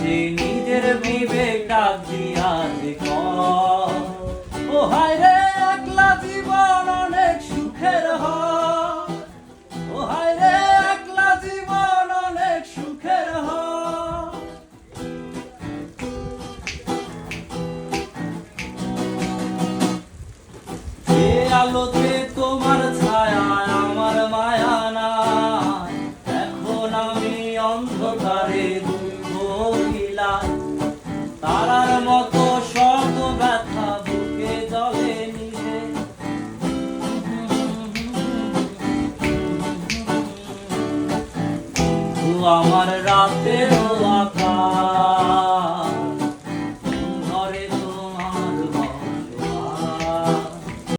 সেই নিজের বিবেক ডাক দিয়া কয়, ও হায় রে একলা জীবন অনেক সুখের হয়, ও হায় রে একলা জীবন অনেক সুখের হয়। এ আলোতে তোমার ছায়া আমার মায়া নাই, এখন আমি অন্ধকারে দুঃখ বিলায়, তারার মতো শত ব্যথা বুকে জলে নিভে। আমার রাতের আকাশ